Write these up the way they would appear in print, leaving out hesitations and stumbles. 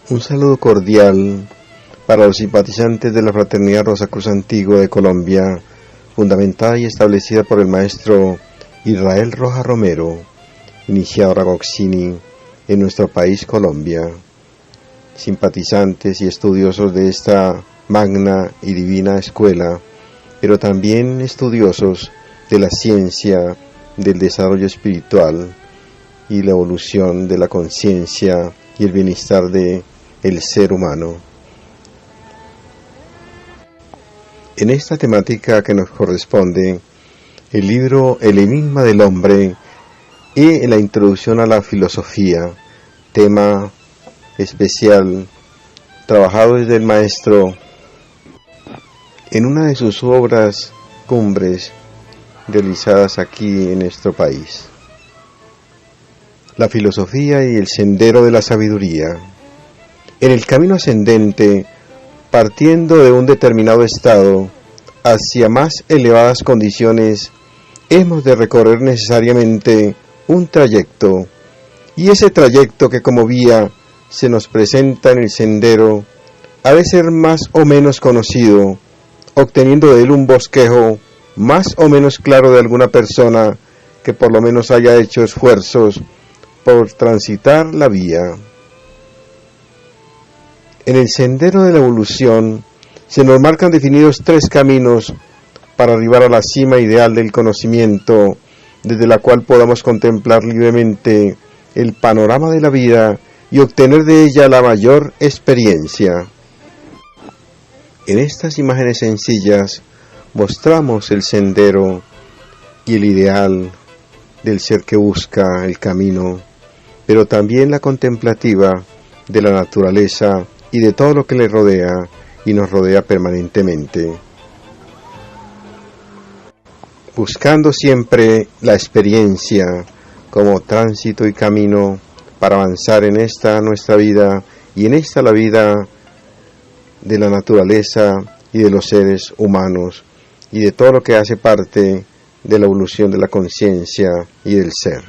Un saludo cordial para los simpatizantes de la Fraternidad Rosa Cruz Antigua de Colombia, fundamentada y establecida por el maestro Israel Rojas Romero, iniciador Agoxini en nuestro país Colombia. Simpatizantes y estudiosos de esta magna y divina escuela, pero también estudiosos de la ciencia, del desarrollo espiritual y la evolución de la conciencia y el bienestar de el ser humano. En esta temática que nos corresponde, el libro El enigma del hombre y la introducción a la filosofía, tema especial trabajado desde el maestro en una de sus obras cumbres realizadas aquí en nuestro país. La filosofía y el sendero de la sabiduría. En el camino ascendente, partiendo de un determinado estado hacia más elevadas condiciones, hemos de recorrer necesariamente un trayecto, y ese trayecto que como vía se nos presenta en el sendero ha de ser más o menos conocido, obteniendo de él un bosquejo más o menos claro de alguna persona que por lo menos haya hecho esfuerzos por transitar la vía. En el sendero de la evolución se nos marcan definidos 3 caminos para arribar a la cima ideal del conocimiento, desde la cual podamos contemplar libremente el panorama de la vida y obtener de ella la mayor experiencia. En estas imágenes sencillas mostramos el sendero y el ideal del ser que busca el camino, pero también la contemplativa de la naturaleza y de todo lo que le rodea y nos rodea permanentemente, buscando siempre la experiencia como tránsito y camino para avanzar en esta nuestra vida y en esta la vida de la naturaleza y de los seres humanos y de todo lo que hace parte de la evolución de la conciencia y del ser.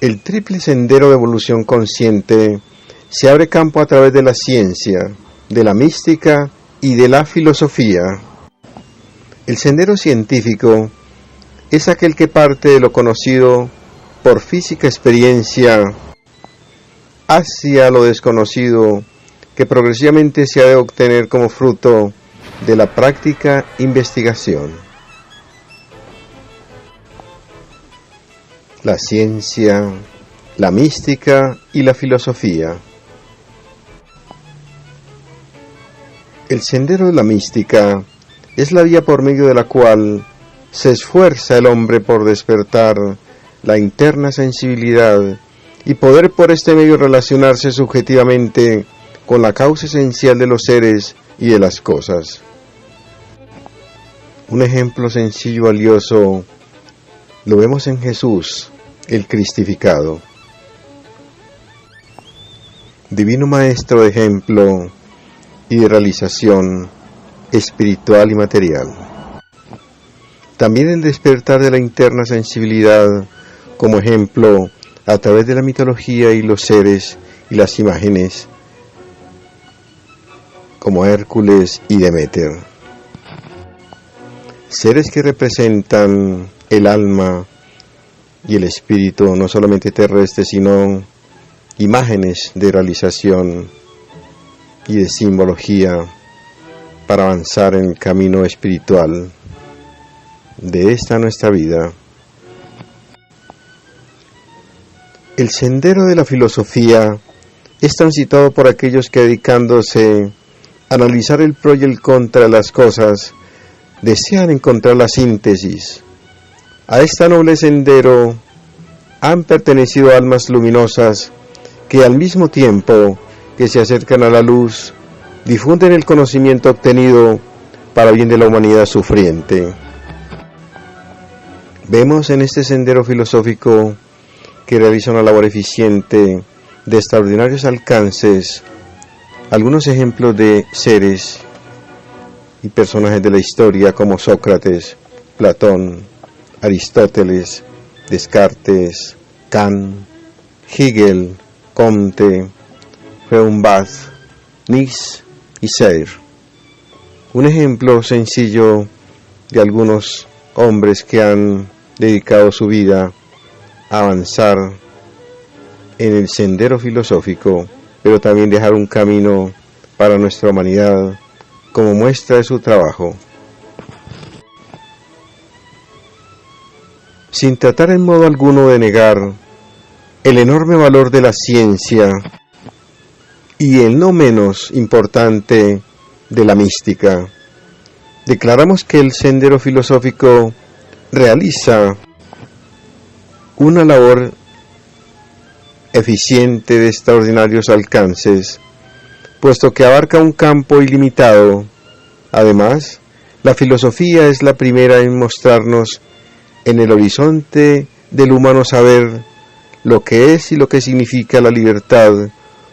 El triple sendero de evolución consciente se abre campo a través de la ciencia, de la mística y de la filosofía. El sendero científico es aquel que parte de lo conocido por física experiencia hacia lo desconocido, que progresivamente se ha de obtener como fruto de la práctica investigación. La ciencia, la mística y la filosofía. El sendero de la mística es la vía por medio de la cual se esfuerza el hombre por despertar la interna sensibilidad y poder por este medio relacionarse subjetivamente con la causa esencial de los seres y de las cosas. Un ejemplo sencillo y valioso lo vemos en Jesús, el cristificado. Divino Maestro de ejemplo y de realización espiritual y material. También el despertar de la interna sensibilidad como ejemplo a través de la mitología y los seres y las imágenes como Hércules y Deméter. Seres que representan el alma y el espíritu, no solamente terrestre, sino imágenes de realización y de simbología para avanzar en el camino espiritual de esta nuestra vida. El sendero de la filosofía es transitado por aquellos que, dedicándose a analizar el pro y el contra de las cosas, desean encontrar la síntesis. A este noble sendero han pertenecido almas luminosas que al mismo tiempo que se acercan a la luz, difunden el conocimiento obtenido para bien de la humanidad sufriente. Vemos en este sendero filosófico que realiza una labor eficiente de extraordinarios alcances algunos ejemplos de seres y personajes de la historia como Sócrates, Platón, Aristóteles, Descartes, Kant, Hegel, Comte, Feuerbach, Nice y Sayre. Un ejemplo sencillo de algunos hombres que han dedicado su vida a avanzar en el sendero filosófico, pero también dejar un camino para nuestra humanidad como muestra de su trabajo. Sin tratar en modo alguno de negar el enorme valor de la ciencia y el no menos importante de la mística, declaramos que el sendero filosófico realiza una labor eficiente de extraordinarios alcances, puesto que abarca un campo ilimitado. Además, la filosofía es la primera en mostrarnos en el horizonte del humano saber lo que es y lo que significa la libertad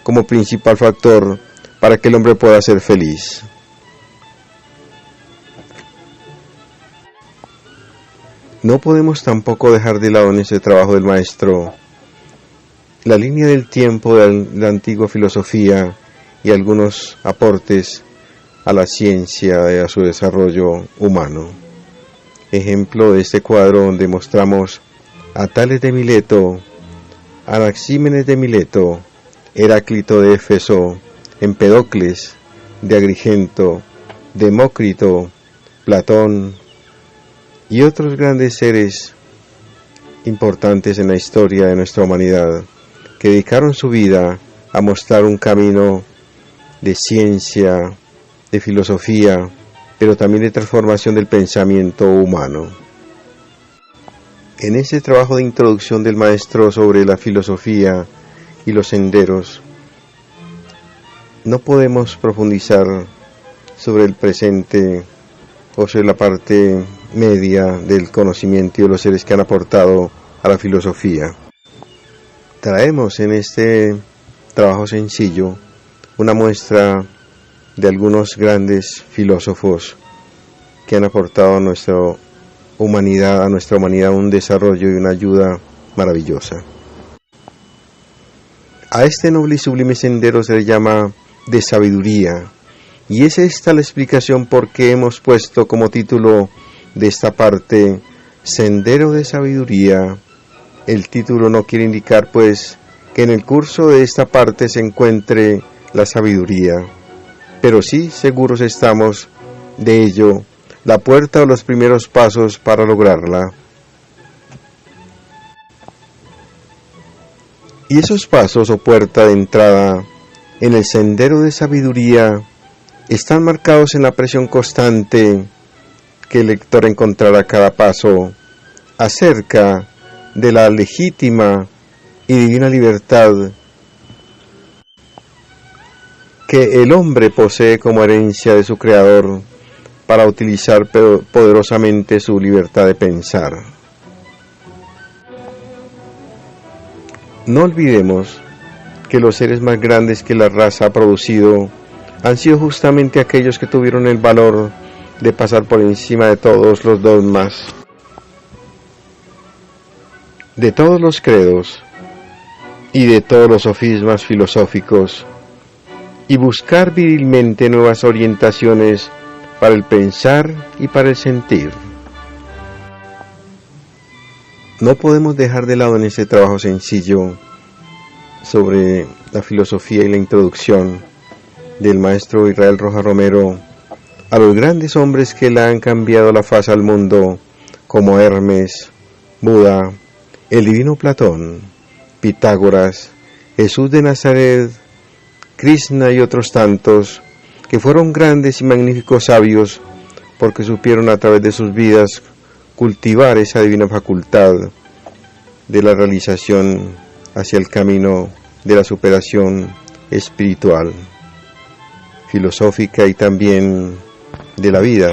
como principal factor para que el hombre pueda ser feliz. No podemos tampoco dejar de lado en este trabajo del maestro la línea del tiempo de la antigua filosofía y algunos aportes a la ciencia y a su desarrollo humano. Ejemplo de este cuadro donde mostramos a Tales de Mileto, Anaxímenes de Mileto, Heráclito de Éfeso, Empedocles de Agrigento, Demócrito, Platón y otros grandes seres importantes en la historia de nuestra humanidad, que dedicaron su vida a mostrar un camino de ciencia, de filosofía, pero también de transformación del pensamiento humano. En este trabajo de introducción del maestro sobre la filosofía y los senderos, no podemos profundizar sobre el presente o sobre la parte media del conocimiento y de los seres que han aportado a la filosofía. Traemos en este trabajo sencillo una muestra de algunos grandes filósofos que han aportado a nuestra humanidad un desarrollo y una ayuda maravillosa. A este noble y sublime sendero se le llama de sabiduría, y es esta la explicación por qué hemos puesto como título de esta parte Sendero de Sabiduría. El título no quiere indicar pues que en el curso de esta parte se encuentre la sabiduría, pero sí seguros estamos de ello, la puerta o los primeros pasos para lograrla. Y esos pasos o puerta de entrada en el sendero de sabiduría están marcados en la presión constante que el lector encontrará a cada paso acerca de la legítima y divina libertad que el hombre posee como herencia de su Creador para utilizar poderosamente su libertad de pensar. No olvidemos que los seres más grandes que la raza ha producido han sido justamente aquellos que tuvieron el valor de pasar por encima de todos los dogmas, de todos los credos y de todos los sofismas filosóficos, y buscar virilmente nuevas orientaciones para el pensar y para el sentir. No podemos dejar de lado en este trabajo sencillo sobre la filosofía y la introducción del maestro Israel Rojas Romero a los grandes hombres que le han cambiado la faz al mundo, como Hermes, Buda, el divino Platón, Pitágoras, Jesús de Nazaret, Krishna y otros tantos, que fueron grandes y magníficos sabios porque supieron a través de sus vidas cultivar esa divina facultad de la realización hacia el camino de la superación espiritual, filosófica y también de la vida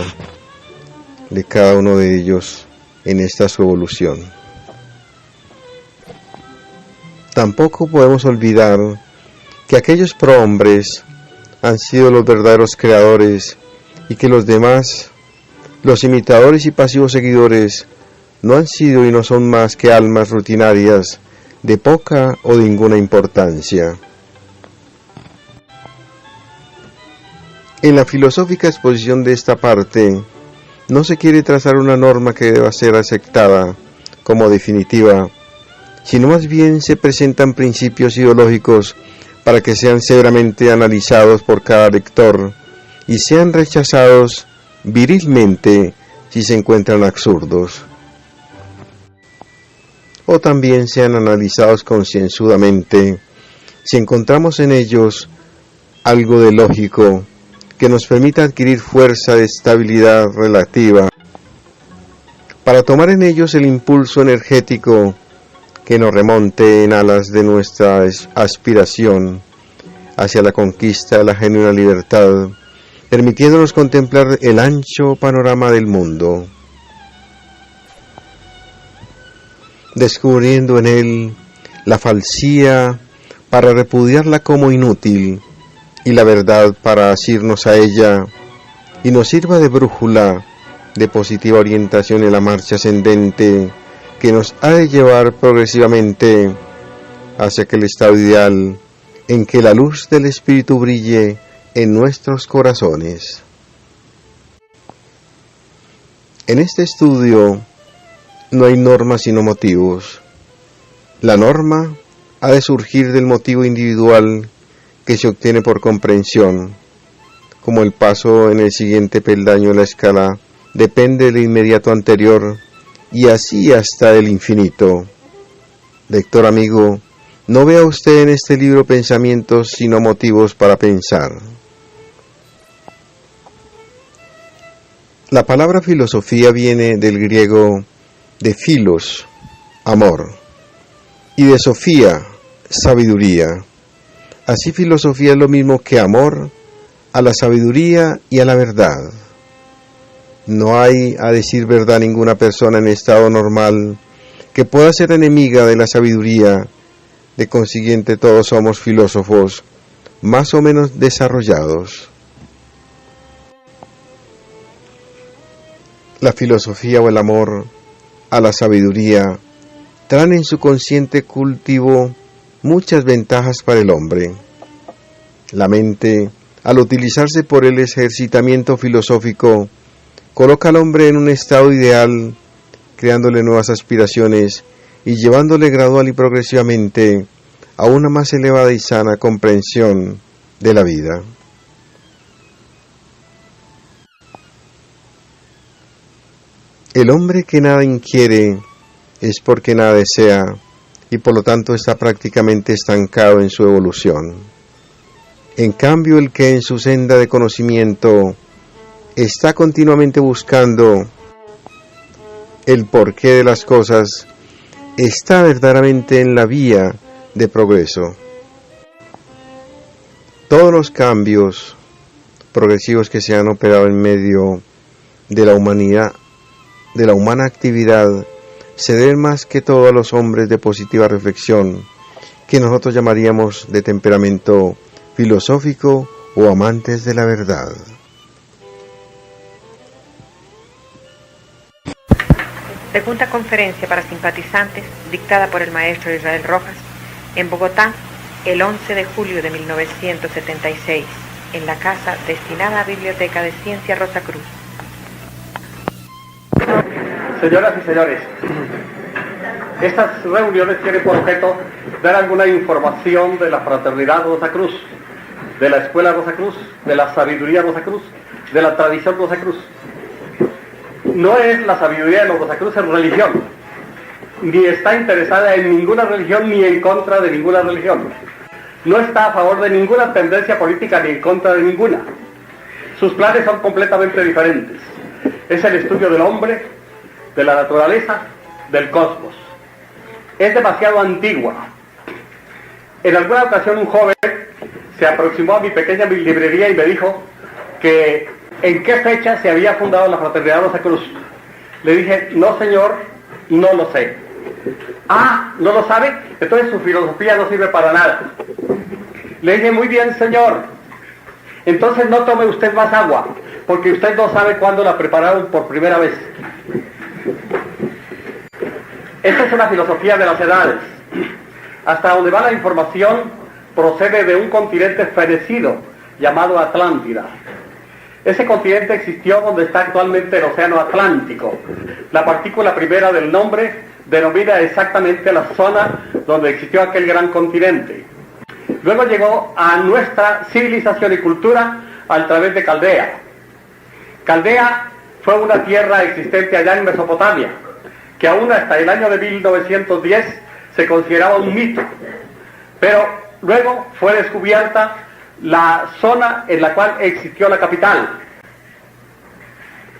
de cada uno de ellos en esta su evolución. Tampoco podemos olvidar que aquellos prohombres han sido los verdaderos creadores y que los demás, los imitadores y pasivos seguidores, no han sido y no son más que almas rutinarias de poca o de ninguna importancia. En la filosófica exposición de esta parte, no se quiere trazar una norma que deba ser aceptada como definitiva, sino más bien se presentan principios ideológicos para que sean severamente analizados por cada lector y sean rechazados virilmente si se encuentran absurdos, o también sean analizados concienzudamente si encontramos en ellos algo de lógico que nos permita adquirir fuerza de estabilidad relativa para tomar en ellos el impulso energético que nos remonte en alas de nuestra aspiración hacia la conquista de la genuina libertad, permitiéndonos contemplar el ancho panorama del mundo, descubriendo en él la falsía para repudiarla como inútil y la verdad para asirnos a ella y nos sirva de brújula, de positiva orientación en la marcha ascendente que nos ha de llevar progresivamente hacia aquel estado ideal en que la luz del Espíritu brille en nuestros corazones. En este estudio no hay normas sino motivos. La norma ha de surgir del motivo individual que se obtiene por comprensión, como el paso en el siguiente peldaño de la escala depende del inmediato anterior y así hasta el infinito. Lector amigo, no vea usted en este libro pensamientos sino motivos para pensar. La palabra filosofía viene del griego de philos, amor, y de sofía, sabiduría. Así filosofía es lo mismo que amor a la sabiduría y a la verdad. No hay, a decir verdad, ninguna persona en estado normal que pueda ser enemiga de la sabiduría. De consiguiente, todos somos filósofos más o menos desarrollados. La filosofía o el amor a la sabiduría traen en su consciente cultivo muchas ventajas para el hombre. La mente, al utilizarse por el ejercitamiento filosófico, coloca al hombre en un estado ideal, creándole nuevas aspiraciones y llevándole gradual y progresivamente a una más elevada y sana comprensión de la vida. El hombre que nada inquiere es porque nada desea y por lo tanto está prácticamente estancado en su evolución. En cambio, el que en su senda de conocimiento está continuamente buscando el porqué de las cosas, está verdaderamente en la vía de progreso. Todos los cambios progresivos que se han operado en medio de la humanidad, de la humana actividad, se deben más que todo a los hombres de positiva reflexión, que nosotros llamaríamos de temperamento filosófico o amantes de la verdad. Segunda conferencia para simpatizantes dictada por el maestro Israel Rojas en Bogotá el 11 de julio de 1976 en la casa destinada a Biblioteca de Ciencia Rosa Cruz. Señoras y señores, estas reuniones tienen por objeto dar alguna información de la Fraternidad Rosa Cruz, de la Escuela Rosa Cruz, de la Sabiduría Rosa Cruz, de la Tradición Rosa Cruz. No es la sabiduría de los Rosa Cruz en religión, ni está interesada en ninguna religión ni en contra de ninguna religión. No está a favor de ninguna tendencia política ni en contra de ninguna. Sus planes son completamente diferentes. Es el estudio del hombre, de la naturaleza, del cosmos. Es demasiado antigua. En alguna ocasión un joven se aproximó a mi pequeña librería y me dijo que en qué fecha se había fundado la Fraternidad Rosa Cruz. Le dije, no señor, no lo sé. Ah, ¿no lo sabe? Entonces su filosofía no sirve para nada. Le dije, muy bien señor, entonces no tome usted más agua, porque usted no sabe cuándo la prepararon por primera vez. Esta es una filosofía de las edades. Hasta donde va la información, procede de un continente fenecido llamado Atlántida. Ese continente existió donde está actualmente el Océano Atlántico. La partícula primera del nombre denomina exactamente la zona donde existió aquel gran continente. Luego llegó a nuestra civilización y cultura a través de Caldea. Caldea fue una tierra existente allá en Mesopotamia, que aún hasta el año de 1910 se consideraba un mito, pero luego fue descubierta la zona en la cual existió la capital,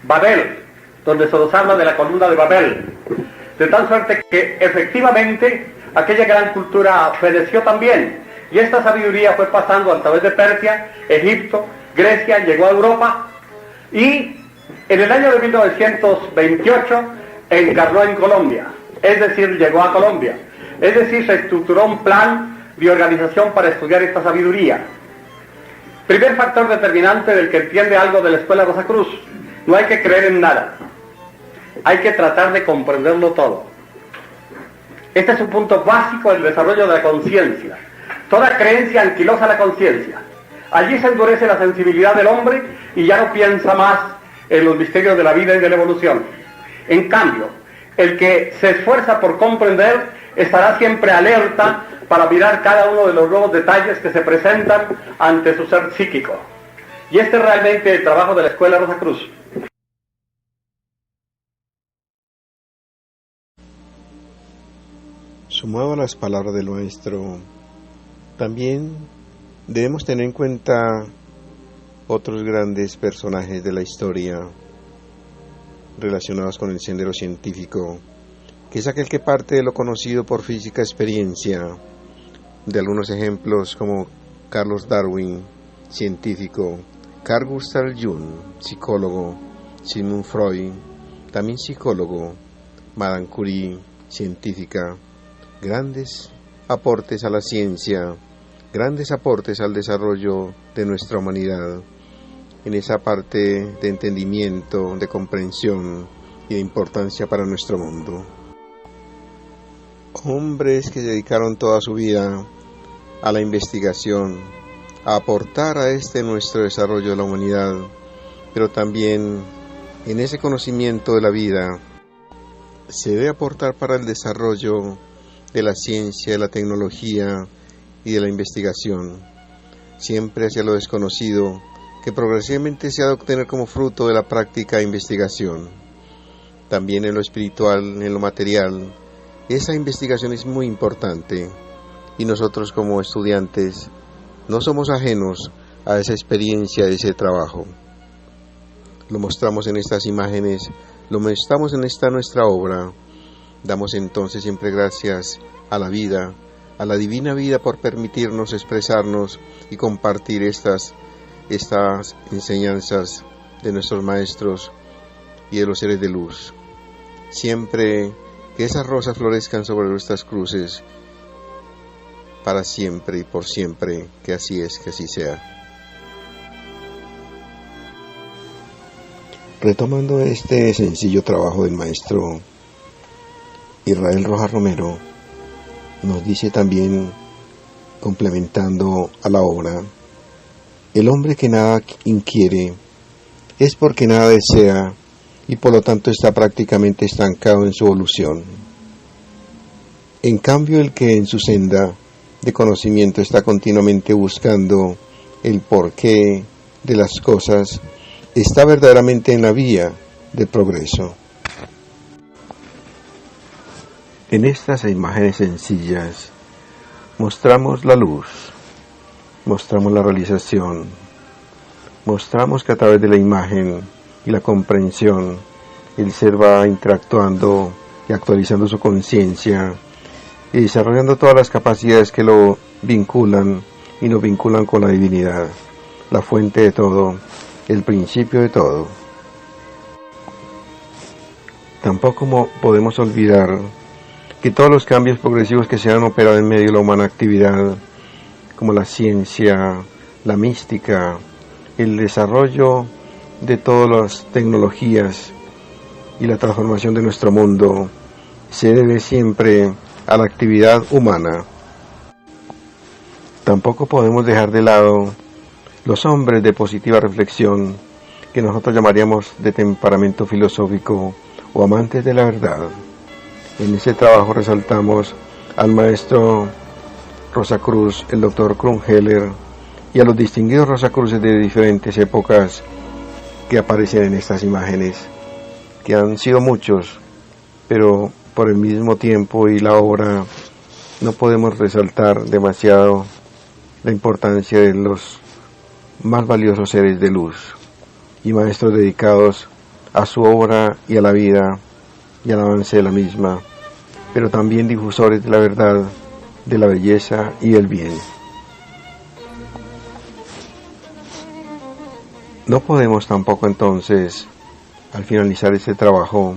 Babel, donde se nos habla de la columna de Babel, de tal suerte que efectivamente aquella gran cultura feneció también, y esta sabiduría fue pasando a través de Persia, Egipto, Grecia, llegó a Europa, y en el año de 1928 encarnó en Colombia, es decir, llegó a Colombia, es decir, se estructuró un plan de organización para estudiar esta sabiduría. Primer factor determinante del que entiende algo de la Escuela Rosacruz: no hay que creer en nada, hay que tratar de comprenderlo todo. Este es un punto básico del desarrollo de la conciencia. Toda creencia anquilosa la conciencia. Allí se endurece la sensibilidad del hombre y ya no piensa más en los misterios de la vida y de la evolución. En cambio, el que se esfuerza por comprender estará siempre alerta para mirar cada uno de los nuevos detalles que se presentan ante su ser psíquico. Y este es realmente el trabajo de la Escuela Rosacruz. Sumado a las palabras del maestro, también debemos tener en cuenta otros grandes personajes de la historia relacionados con el sendero científico, que es aquel que parte de lo conocido por física experiencia, de algunos ejemplos como Carlos Darwin, científico, Carl Gustav Jung, psicólogo, Sigmund Freud, también psicólogo, Madame Curie, científica, grandes aportes a la ciencia, grandes aportes al desarrollo de nuestra humanidad, en esa parte de entendimiento, de comprensión y de importancia para nuestro mundo. Hombres que dedicaron toda su vida a la investigación, a aportar a nuestro desarrollo de la humanidad, pero también en ese conocimiento de la vida se debe aportar para el desarrollo de la ciencia, de la tecnología y de la investigación, siempre hacia lo desconocido, que progresivamente se ha de obtener como fruto de la práctica de investigación. También en lo espiritual, en lo material, esa investigación es muy importante, y nosotros como estudiantes no somos ajenos a esa experiencia, a ese trabajo. Lo mostramos en estas imágenes, lo mostramos en esta nuestra obra. Damos entonces siempre gracias a la vida, a la divina vida, por permitirnos expresarnos y compartir estas enseñanzas de nuestros maestros y de los seres de luz. Siempre que esas rosas florezcan sobre nuestras cruces, para siempre y por siempre, que así es, que así sea. Retomando este sencillo trabajo del maestro Israel Rojas Romero, nos dice también, complementando a la obra: el hombre que nada inquiere es porque nada desea, y por lo tanto está prácticamente estancado en su evolución. En cambio, el que en su senda de conocimiento está continuamente buscando el porqué de las cosas, está verdaderamente en la vía del progreso. En estas imágenes sencillas mostramos la luz, mostramos la realización, mostramos que a través de la imagen y la comprensión el ser va interactuando y actualizando su conciencia y desarrollando todas las capacidades que lo vinculan y nos vinculan con la divinidad, la fuente de todo, el principio de todo. Tampoco podemos olvidar que todos los cambios progresivos que se han operado en medio de la humana actividad, como la ciencia, la mística, el desarrollo de todas las tecnologías y la transformación de nuestro mundo, se debe siempre a la actividad humana, Tampoco podemos dejar de lado los hombres de positiva reflexión, que nosotros llamaríamos de temperamento filosófico o amantes de la verdad. En ese trabajo resaltamos al maestro Rosacruz, el doctor Krumheller, y a los distinguidos Rosacruces de diferentes épocas que aparecen en estas imágenes, que han sido muchos, pero por el mismo tiempo y la obra no podemos resaltar demasiado la importancia de los más valiosos seres de luz y maestros dedicados a su obra y a la vida y al avance de la misma, pero también difusores de la verdad, de la belleza y el bien. No podemos tampoco entonces, al finalizar este trabajo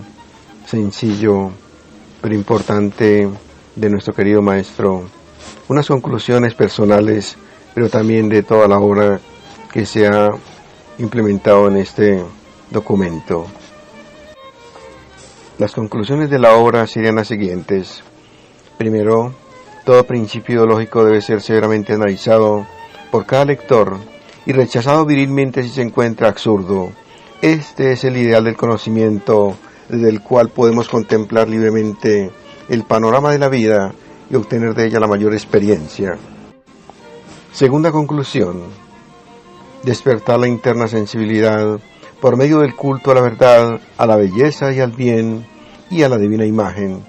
sencillo pero importante de nuestro querido maestro, unas conclusiones personales, pero también de toda la obra que se ha implementado en este documento. Las conclusiones de la obra serían las siguientes. Primero, todo principio ideológico debe ser severamente analizado por cada lector y rechazado virilmente si se encuentra absurdo. Este es el ideal del conocimiento, desde el cual podemos contemplar libremente el panorama de la vida y obtener de ella la mayor experiencia. Segunda conclusión, despertar la interna sensibilidad por medio del culto a la verdad, a la belleza y al bien y a la divina imagen.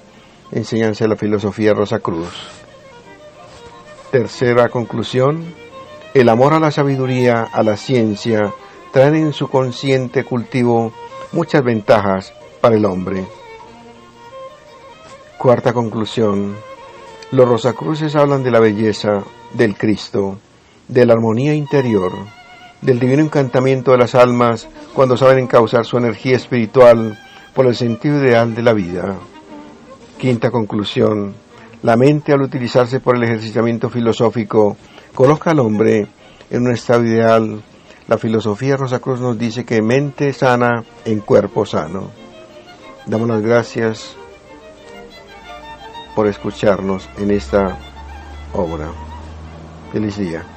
Enseñanza de la filosofía Rosacruz. Tercera conclusión, el amor a la sabiduría, a la ciencia, traen en su consciente cultivo muchas ventajas para el hombre. Cuarta conclusión, los Rosacruces hablan de la belleza del Cristo, de la armonía interior, del divino encantamiento de las almas cuando saben encauzar su energía espiritual por el sentido ideal de la vida. Quinta conclusión, la mente al utilizarse por el ejercitamiento filosófico coloca al hombre en un estado ideal. La filosofía Rosacruz nos dice que mente sana en cuerpo sano. Damos las gracias por escucharnos en esta obra. Feliz día.